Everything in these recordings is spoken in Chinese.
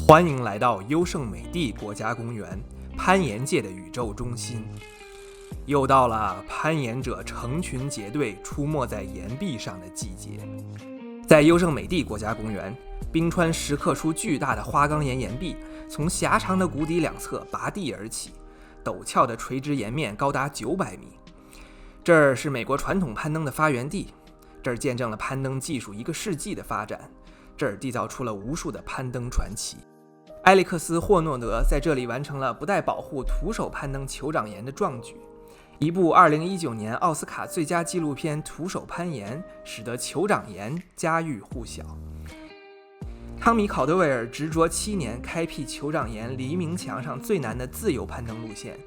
欢迎来到优胜美地国家公园，攀岩界的宇宙中心。又到了攀岩者成群结队出没在岩壁上的季节。在优胜美地国家公园，冰川蚀刻出巨大的花岗岩岩壁，从狭长的谷底两侧拔地而起，陡峭的垂直岩面高达900米。这儿是美国传统攀登的发源地，这儿见证了攀登技术1个世纪的发展，这儿缔造出了无数的攀登传奇。埃利克斯·霍诺德在这里完成了不带保护徒手攀登酋长岩的壮举。一部2019年奥斯卡最佳纪录片《徒手攀岩》使得酋长岩家喻户晓。汤米·考德威尔执着7年，开辟酋长岩黎明墙上最难的自由攀登路线，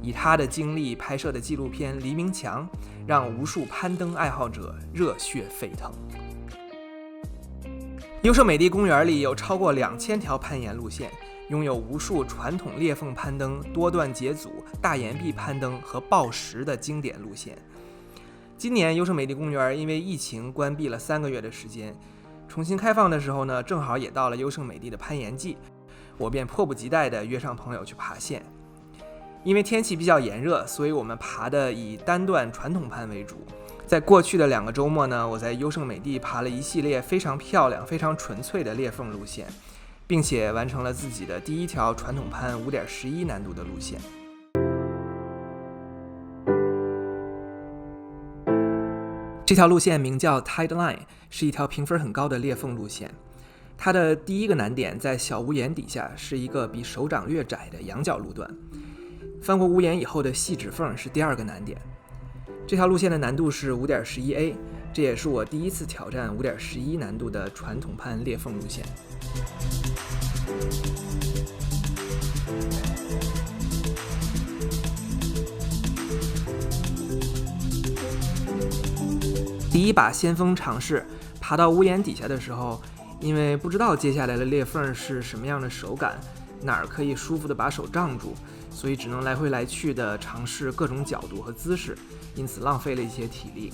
以他的经历拍摄的纪录片《黎明墙》让无数攀登爱好者热血沸腾。优胜美地公园里有超过2000条攀岩路线，拥有无数传统裂缝攀登、多段节组、大岩壁攀登和抱石的经典路线。今年优胜美地公园因为疫情关闭了3个月的时间，重新开放的时候呢，正好也到了优胜美地的攀岩季，我便迫不及待地约上朋友去爬线。因为天气比较炎热，所以我们爬的以单段传统攀为主。在过去的2个周末呢，我在优胜美地爬了一系列非常漂亮、非常纯粹的裂缝路线，并且完成了自己的第1条传统攀 5.11 难度的路线。这条路线名叫 Tide Line， 是一条评分很高的裂缝路线。它的第1个难点在小屋檐底下是一个比手掌略窄的仰角路段，翻过屋檐以后的细指缝是第2个难点。这条路线的难度是 5.11A， 这也是我第1次挑战 5.11 难度的传统攀裂缝路线。第1把先锋尝试爬到屋檐底下的时候，因为不知道接下来的裂缝是什么样的手感，哪儿可以舒服的把手杖住，所以只能来回来去的尝试各种角度和姿势，因此浪费了一些体力。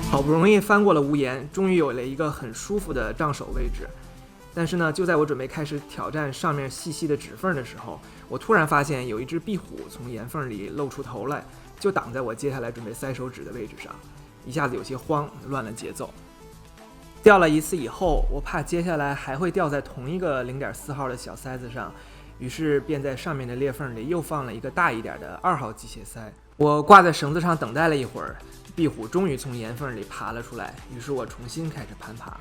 好不容易翻过了屋檐，终于有了一个很舒服的杖手位置。但是呢，就在我准备开始挑战上面细细的指缝的时候，我突然发现有一只壁虎从岩缝里露出头来，就挡在我接下来准备塞手指的位置上，一下子有些慌，乱了节奏。掉了1次以后，我怕接下来还会掉在同一个 0.4 号的小塞子上，于是便在上面的裂缝里又放了一个大一点的2号机械塞。我挂在绳子上等待了一会儿，壁虎终于从岩缝里爬了出来，于是我重新开始攀爬。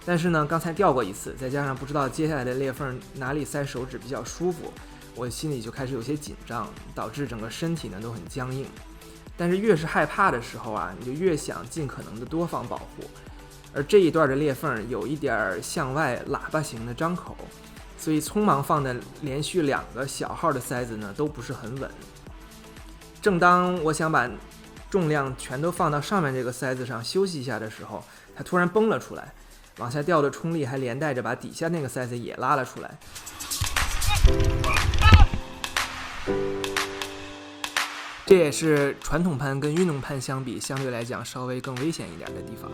但是呢，刚才掉过1次，再加上不知道接下来的裂缝哪里塞手指比较舒服，我心里就开始有些紧张，导致整个身体呢都很僵硬。但是越是害怕的时候啊，你就越想尽可能的多方保护。而这一段的裂缝有一点向外喇叭形的张口，所以匆忙放的连续2个小号的塞子呢都不是很稳。正当我想把重量全都放到上面这个塞子上休息一下的时候，它突然崩了出来，往下掉的冲力还连带着把底下那个塞子也拉了出来。这也是传统攀跟运动攀相比相对来讲稍微更危险一点的地方。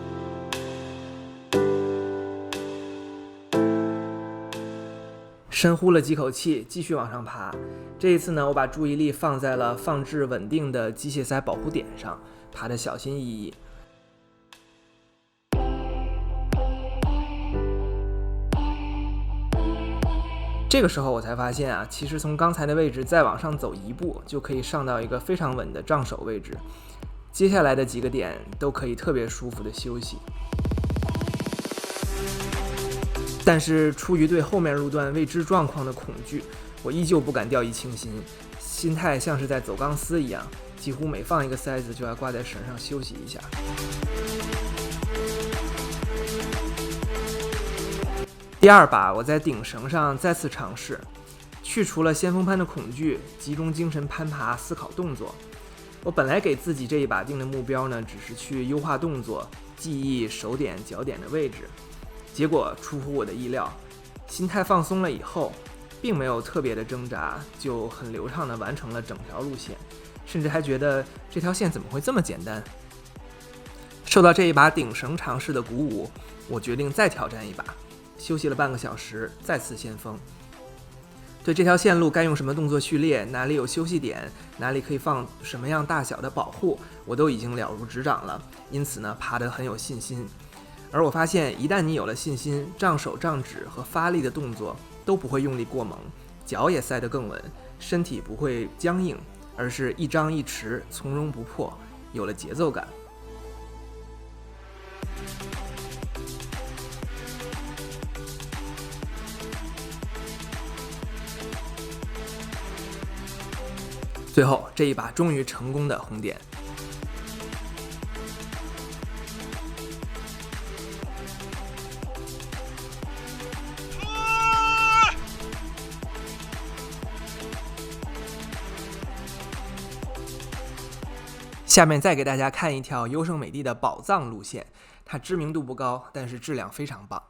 深呼了几口气，继续往上爬。这一次呢，我把注意力放在了放置稳定的机械塞保护点上，爬得小心翼翼。这个时候我才发现啊，其实从刚才的位置再往上走1步，就可以上到一个非常稳的杖手位置。接下来的几个点都可以特别舒服的休息。但是出于对后面路段未知状况的恐惧，我依旧不敢掉以轻心，心态像是在走钢丝一样，几乎每放一个塞子就要挂在绳上休息一下。第2把我在顶绳上再次尝试，去除了先锋攀的恐惧，集中精神攀爬，思考动作。我本来给自己这一把定的目标呢，只是去优化动作，记忆手点脚点的位置。结果出乎我的意料，心态放松了以后，并没有特别的挣扎，就很流畅地完成了整条路线，甚至还觉得这条线怎么会这么简单。受到这一把顶绳尝试的鼓舞，我决定再挑战一把。休息了半个小时，再次先锋。对这条线路该用什么动作序列，哪里有休息点，哪里可以放什么样大小的保护，我都已经了如指掌了，因此呢，爬得很有信心。而我发现，一旦你有了信心，杖手杖指和发力的动作都不会用力过猛，脚也塞得更稳，身体不会僵硬，而是一张一弛，从容不迫，有了节奏感。最后这一把终于成功的红点。下面再给大家看一条优胜美地的宝藏路线，它知名度不高，但是质量非常棒。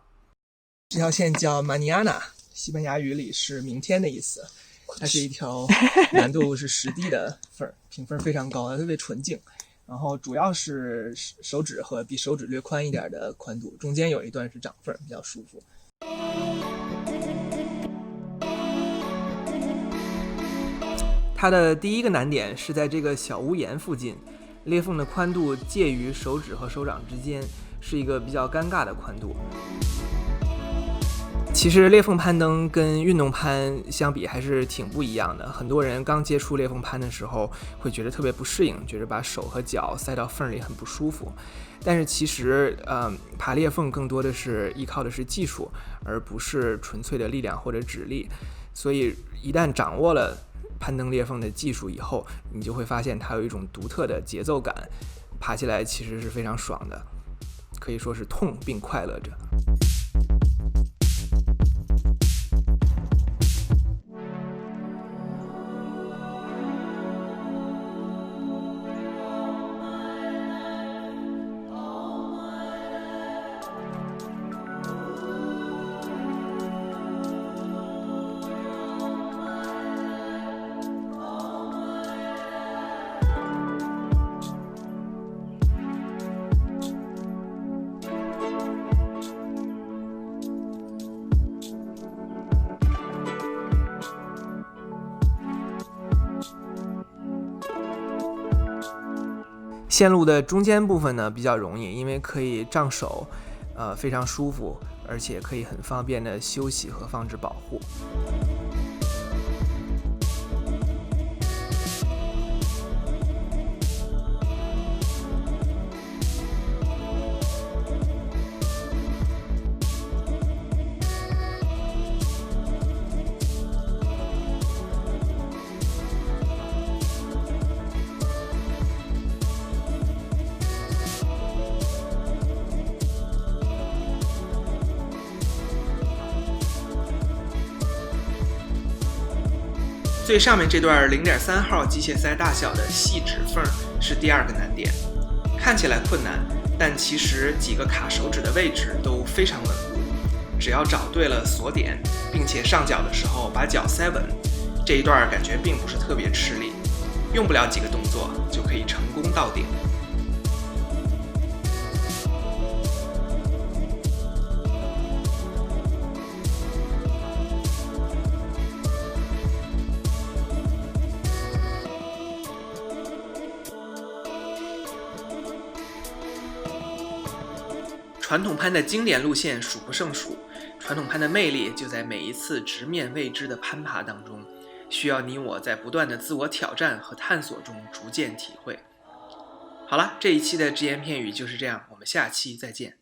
这条线叫 Mañana， 西班牙语里是明天的意思。它是一条难度是10D 的缝，评分非常高，特别纯净。然后主要是手指和比手指略宽一点的宽度，中间有一段是掌缝，比较舒服。它的第一个难点是在这个小屋檐附近，裂缝的宽度介于手指和手掌之间，是一个比较尴尬的宽度。其实裂缝攀登跟运动攀相比还是挺不一样的，很多人刚接触裂缝攀的时候会觉得特别不适应，觉得把手和脚塞到缝里很不舒服。但是其实爬裂缝更多的是依靠的是技术，而不是纯粹的力量或者指力。所以一旦掌握了攀登裂缝的技术以后，你就会发现它有一种独特的节奏感，爬起来其实是非常爽的，可以说是痛并快乐着。线路的中间部分呢比较容易，因为可以杖手，非常舒服，而且可以很方便的休息和放置保护。最上面这段0.3号机械塞大小的细指缝是第二个难点，看起来困难，但其实几个卡手指的位置都非常稳固，只要找对了锁点，并且上脚的时候把脚塞稳，这一段感觉并不是特别吃力，用不了几个动作就可以成功到顶。传统攀的经典路线数不胜数，传统攀的魅力就在每一次直面未知的攀爬当中，需要你我在不断的自我挑战和探索中逐渐体会。好了，这一期的只言片语就是这样，我们下期再见。